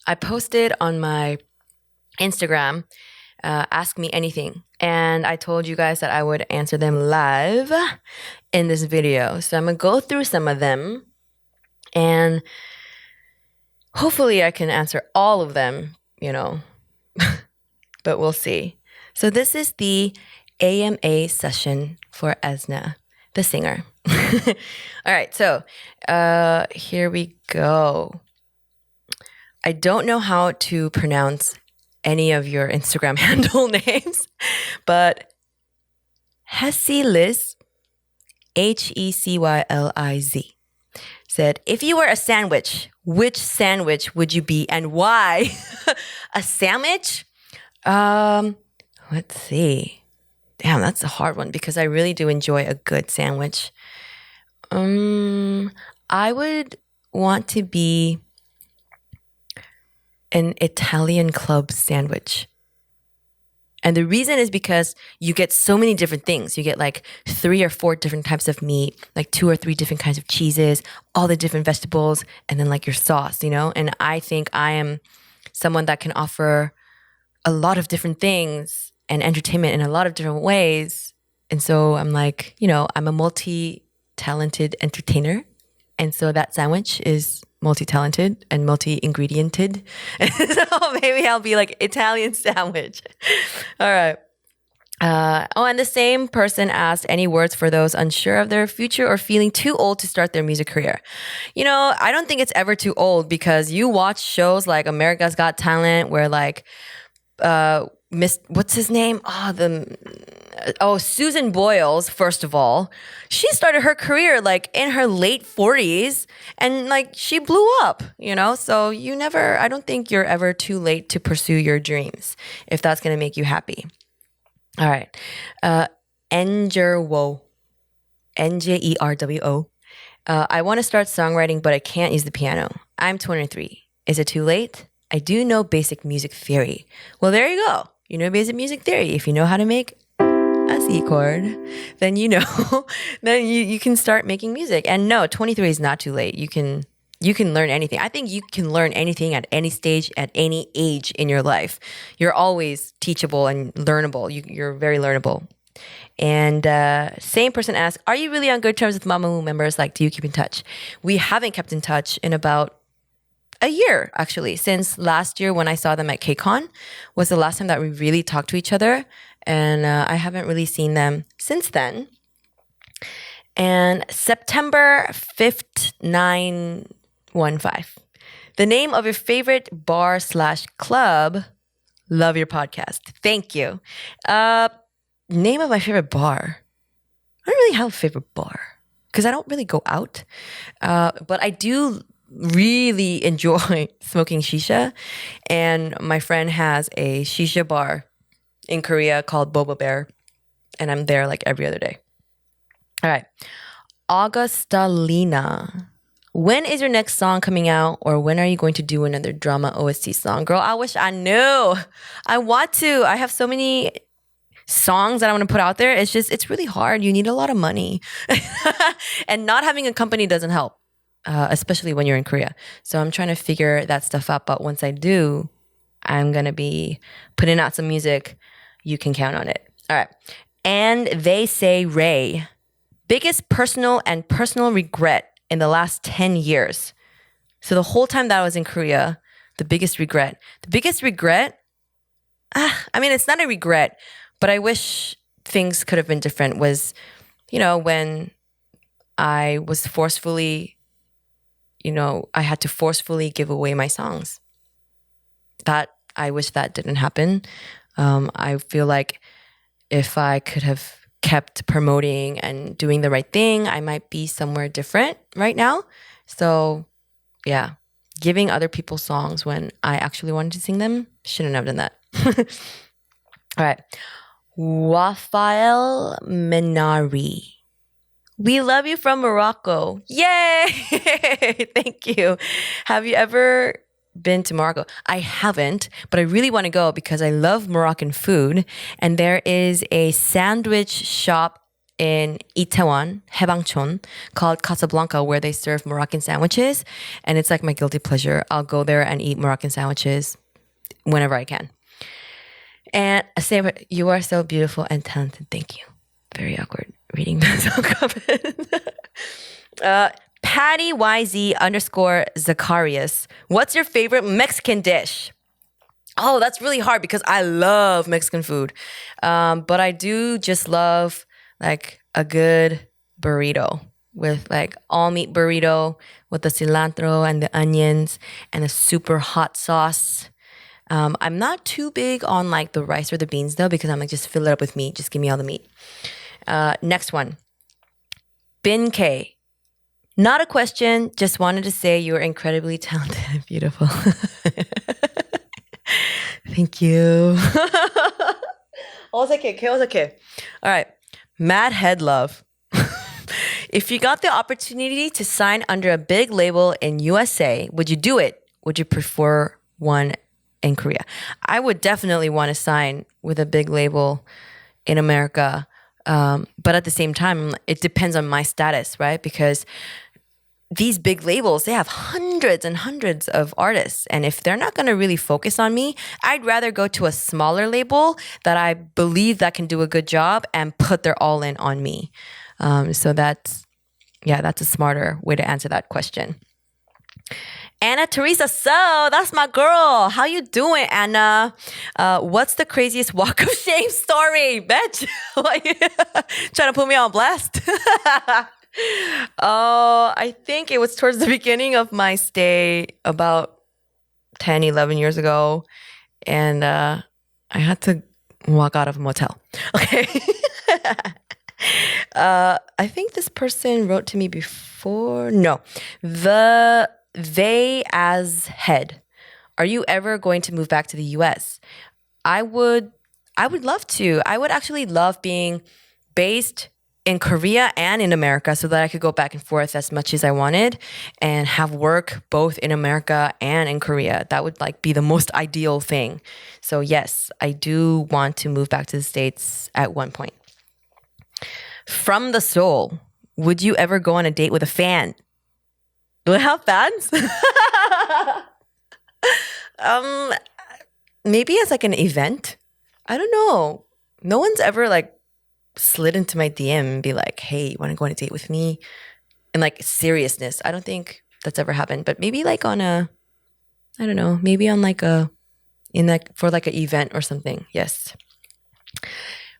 I posted on my Instagram, Ask Me Anything. And I told you guys that I would answer them live in this video. So I'm going to go through some of them. And hopefully I can answer all of them, but we'll see. So this is the AMA session for eSNa, the singer. All right, so here we go. I don't know how to pronounce any of your Instagram handle names, but Hecyliz, Hecyliz, said, if you were a sandwich, which sandwich would you be and why? A sandwich? Let's see. Damn, that's a hard one because I really do enjoy a good sandwich. I would want to be an Italian club sandwich. And the reason is because you get so many different things. You get like 3 or 4 different types of meat, like 2 or 3 different kinds of cheeses, all the different vegetables, and then like your sauce, And I think I am someone that can offer a lot of different things and entertainment in a lot of different ways. And so I'm like, I'm a multi-talented entertainer. And so that sandwich is multi-talented and multi-ingrediented. So maybe I'll be like Italian sandwich. All right. And the same person asked, any words for those unsure of their future or feeling too old to start their music career? I don't think it's ever too old because you watch shows like America's Got Talent where like what's his name? Susan Boyles, first of all. She started her career like in her late 40s and like she blew up, So I don't think you're ever too late to pursue your dreams if that's going to make you happy. All right. Njerwo, Njerwo. I want to start songwriting, but I can't use the piano. I'm 23. Is it too late? I do know basic music theory. Well, there you go. You know basic music theory. If you know how to make a C chord, then then you can start making music. And no, 23 is not too late. You can learn anything. I think you can learn anything at any stage, at any age in your life. You're always teachable and learnable. You're very learnable. And same person asked, are you really on good terms with Mamamoo members? Like, do you keep in touch? We haven't kept in touch in about a year, actually, since last year when I saw them at KCON was the last time that we really talked to each other. And I haven't really seen them since then. And September 5th, 915. The name of your favorite bar/club. Love your podcast. Thank you. Name of my favorite bar. I don't really have a favorite bar because I don't really go out. But I do really enjoy smoking shisha, and my friend has a shisha bar in Korea called Boba Bear, and I'm there like every other day. All right. Augustalina, when is your next song coming out, or when are you going to do another drama OST song? Girl, I wish I knew. I want to. I have so many songs that I want to put out there. It's really hard. You need a lot of money. And not having a company doesn't help. Especially when you're in Korea. So I'm trying to figure that stuff out. But once I do, I'm going to be putting out some music. You can count on it. All right. And they say, Ray, biggest personal regret in the last 10 years. So the whole time that I was in Korea, the biggest regret, it's not a regret, but I wish things could have been different was, when I was I had to forcefully give away my songs. I wish that didn't happen. I feel like if I could have kept promoting and doing the right thing, I might be somewhere different right now. So yeah, giving other people songs when I actually wanted to sing them, shouldn't have done that. All right. Wafael Menari. We love you from Morocco. Yay! Thank you. Have you ever been to Morocco? I haven't, but I really want to go because I love Moroccan food. And there is a sandwich shop in Itaewon, Haebangchon, called Casablanca, where they serve Moroccan sandwiches. And it's like my guilty pleasure. I'll go there and eat Moroccan sandwiches whenever I can. And you are so beautiful and talented. Thank you. Very awkward reading this comment. Patty YZ _ Zacharias. What's your favorite Mexican dish? Oh, that's really hard because I love Mexican food. But I do just love like a good burrito with like all meat burrito with the cilantro and the onions and a super hot sauce. I'm not too big on like the rice or the beans though, because I'm like, just fill it up with meat. Just give me all the meat. Next one. Bin K. Not a question. Just wanted to say you're incredibly talented and beautiful. Thank you. 어색해. All right. Mad Head Love. If you got the opportunity to sign under a big label in USA, would you do it? Would you prefer one in Korea? I would definitely want to sign with a big label in America. But at the same time, it depends on my status, right? Because these big labels, they have hundreds and hundreds of artists. And if they're not going to really focus on me, I'd rather go to a smaller label that I believe that can do a good job and put their all in on me. So that's a smarter way to answer that question. Anna Teresa, so that's my girl. How you doing, Anna? What's the craziest walk of shame story, bitch? Trying to put me on blast? Oh, I think it was towards the beginning of my stay about 10, 11 years ago. And I had to walk out of a motel. Okay. I think this person wrote to me before. No. They as head. Are you ever going to move back to the US? I would love to. I would actually love being based in Korea and in America so that I could go back and forth as much as I wanted and have work both in America and in Korea. That would like be the most ideal thing. So yes, I do want to move back to the States at one point. From the Soul, would you ever go on a date with a fan? Do I have fans? Maybe as like an event. I don't know. No one's ever like slid into my DM and be like, hey, you want to go on a date with me? And like seriousness. I don't think that's ever happened. But maybe like on a, I don't know, maybe on like for like an event or something. Yes.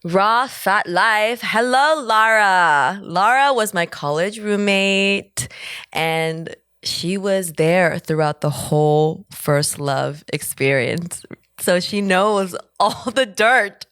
Raw Fat Life. Hello, Lara. Lara was my college roommate and she was there throughout the whole first love experience. So she knows all the dirt.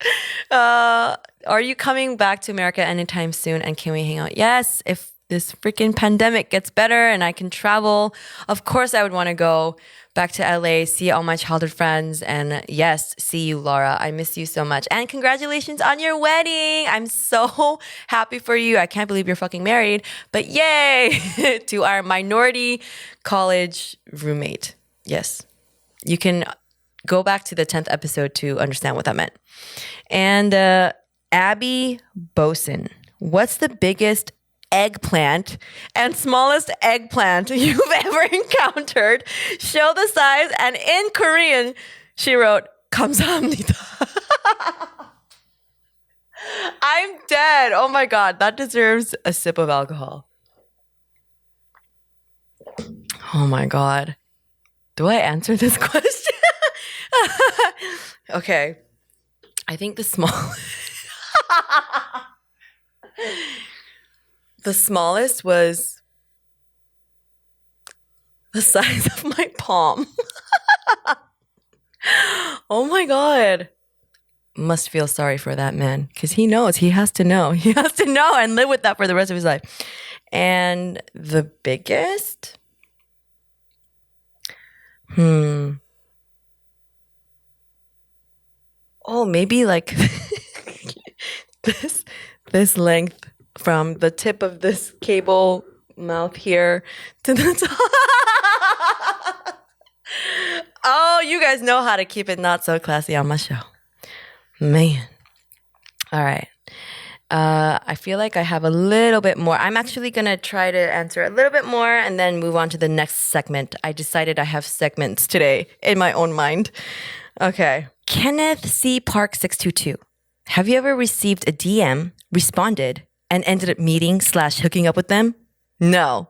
Are you coming back to America anytime soon? And can we hang out? Yes, if this freaking pandemic gets better and I can travel, of course I would want to go back to LA, see all my childhood friends. And yes, see you, Laura. I miss you so much. And congratulations on your wedding. I'm so happy for you. I can't believe you're fucking married. But yay to our minority college roommate. Yes, you can go back to the 10th episode to understand what that meant. And Abby Boson, what's the biggest eggplant and smallest eggplant you've ever encountered? Show the size. And in Korean, she wrote, 감사합니다. I'm dead. Oh my God. That deserves a sip of alcohol. Oh my God. Do I answer this question? Okay. I think the smallest was the size of my palm. Oh my God. Must feel sorry for that man because he knows. He has to know. He has to know and live with that for the rest of his life. And the biggest? Oh, maybe like this length from the tip of this cable mouth here to the top. Oh, you guys know how to keep it not so classy on my show. Man. All right. I feel like I have a little bit more. I'm actually going to try to answer a little bit more and then move on to the next segment. I decided I have segments today in my own mind. Okay. Kenneth C. Park 622. Have you ever received a DM, responded, and ended up meeting / hooking up with them? No,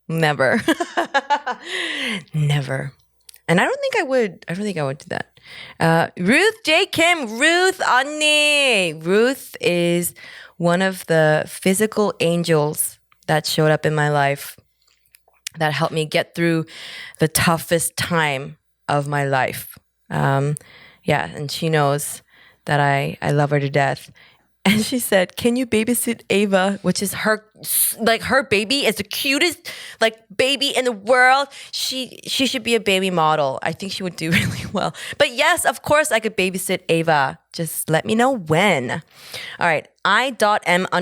never. Never. And I don't think I would do that. Ruth J. Kim, Ruth 언니. Ruth is one of the physical angels that showed up in my life that helped me get through the toughest time of my life. And she knows that I love her to death. And she said, "Can you babysit Ava?" Which is her baby is the cutest baby in the world. She should be a baby model. I think she would do really well. But yes, of course I could babysit Ava. Just let me know when. All right, I.M_Nikki.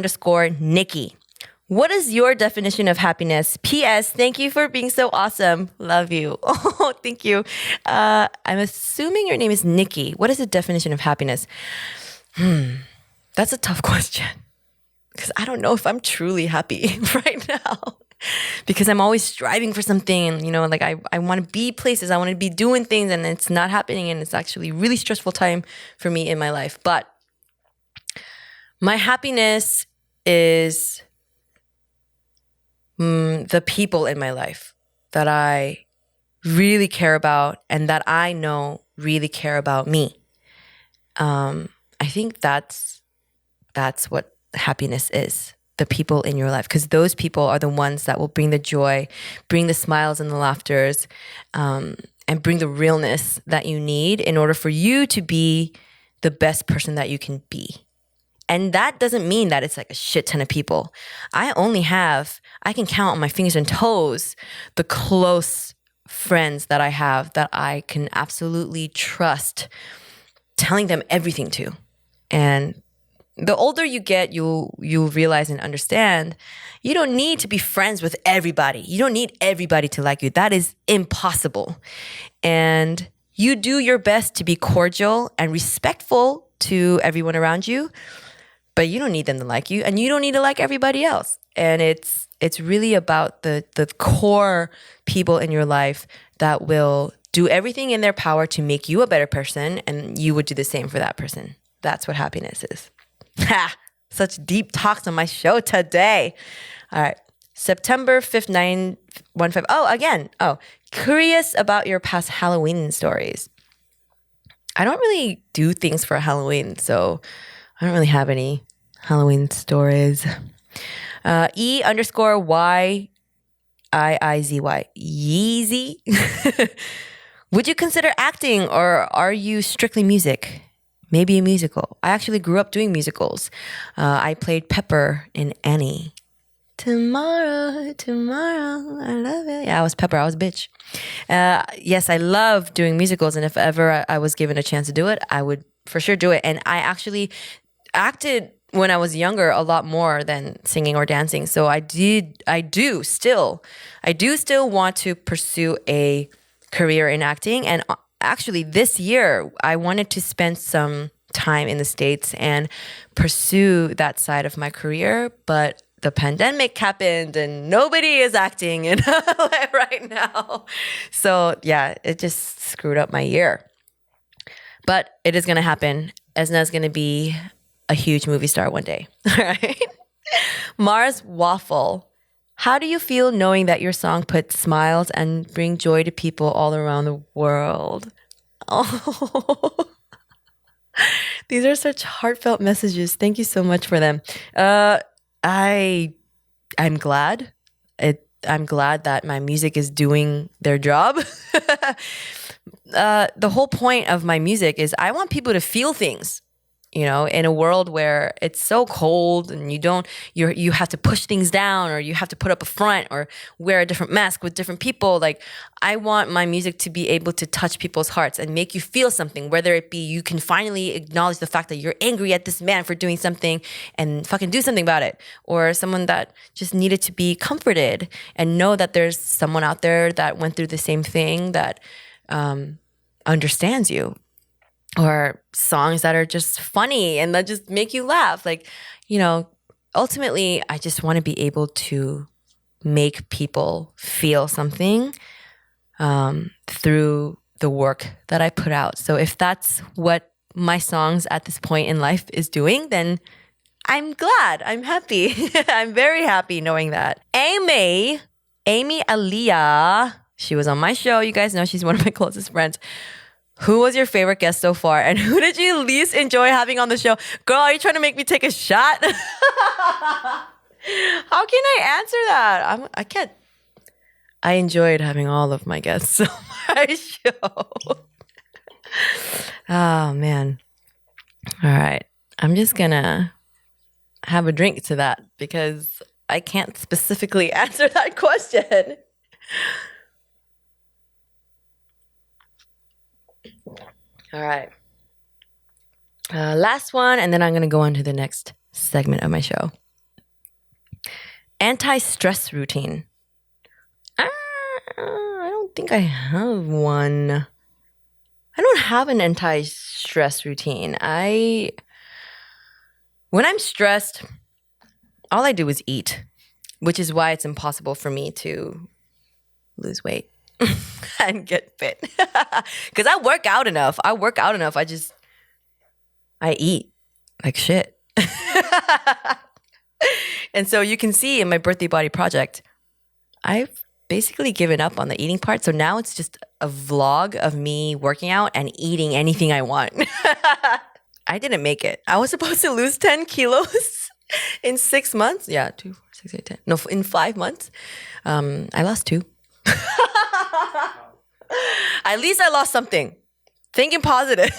What is your definition of happiness? P.S. Thank you for being so awesome. Love you. Oh, thank you. I'm assuming your name is Nikki. What is the definition of happiness? That's a tough question because I don't know if I'm truly happy right now because I'm always striving for something, I want to be places, I want to be doing things and it's not happening and it's actually a really stressful time for me in my life. But my happiness is the people in my life that I really care about and that I know really care about me. I think that's what happiness is, the people in your life, because those people are the ones that will bring the joy, bring the smiles and the laughters, and bring the realness that you need in order for you to be the best person that you can be. And that doesn't mean that it's like a shit ton of people. I can count on my fingers and toes the close friends that I have that I can absolutely trust telling them everything to. And the older you get, you'll realize and understand you don't need to be friends with everybody. You don't need everybody to like you. That is impossible. And you do your best to be cordial and respectful to everyone around you, but you don't need them to like you and you don't need to like everybody else. And it's really about the core people in your life that will do everything in their power to make you a better person, and you would do the same for that person. That's what happiness is. Ha! Such deep talks on my show today. All right. September 5th, 915. Oh, again. Oh, curious about your past Halloween stories. I don't really do things for Halloween, so I don't really have any Halloween stories. E_YIIZY. Yeezy. Would you consider acting or are you strictly music? Maybe a musical. I actually grew up doing musicals. I played Pepper in Annie. Tomorrow, I love it. Yeah, I was Pepper. I was a bitch. Yes, I love doing musicals. And if ever I was given a chance to do it, I would for sure do it. And I actually acted when I was younger a lot more than singing or dancing. So I do still want to pursue a career in acting. And actually this year I wanted to spend some time in the States and pursue that side of my career, but the pandemic happened and nobody is acting in LA right now. So yeah, it just screwed up my year. But it is going to happen. ESNa is going to be a huge movie star one day. All right. Mars Waffle. How do you feel knowing that your song puts smiles and bring joy to people all around the world? Oh, these are such heartfelt messages. Thank you so much for them. I'm glad. I'm glad that my music is doing their job. The whole point of my music is I want people to feel things. In a world where it's so cold and you have to push things down or you have to put up a front or wear a different mask with different people. Like, I want my music to be able to touch people's hearts and make you feel something, whether it be you can finally acknowledge the fact that you're angry at this man for doing something and fucking do something about it, or someone that just needed to be comforted and know that there's someone out there that went through the same thing that understands you. or songs that are just funny and that just make you laugh. Like, ultimately, I just want to be able to make people feel something through the work that I put out. So if that's what my songs at this point in life is doing, then I'm glad. I'm happy. I'm very happy knowing that. Amy Aliyah, she was on my show. You guys know she's one of my closest friends. Who was your favorite guest so far? And who did you least enjoy having on the show? Girl, are you trying to make me take a shot? How can I answer that? I can't. I enjoyed having all of my guests on my show. Oh, man. All right. I'm just going to have a drink to that because I can't specifically answer that question. All right. Last one, and then I'm going to go on to the next segment of my show. Anti-stress routine. I don't think I have one. I don't have an anti-stress routine. When I'm stressed, all I do is eat, which is why it's impossible for me to lose weight and get fit. Because I work out enough. I eat like shit. And so you can see in my birthday body project, I've basically given up on the eating part. So now it's just a vlog of me working out and eating anything I want. I didn't make it. I was supposed to lose 10 kilos in 6 months. Yeah, 2, 4, 6, 8, 10. No, in 5 months. I lost 2. At least I lost something. Thinking positive.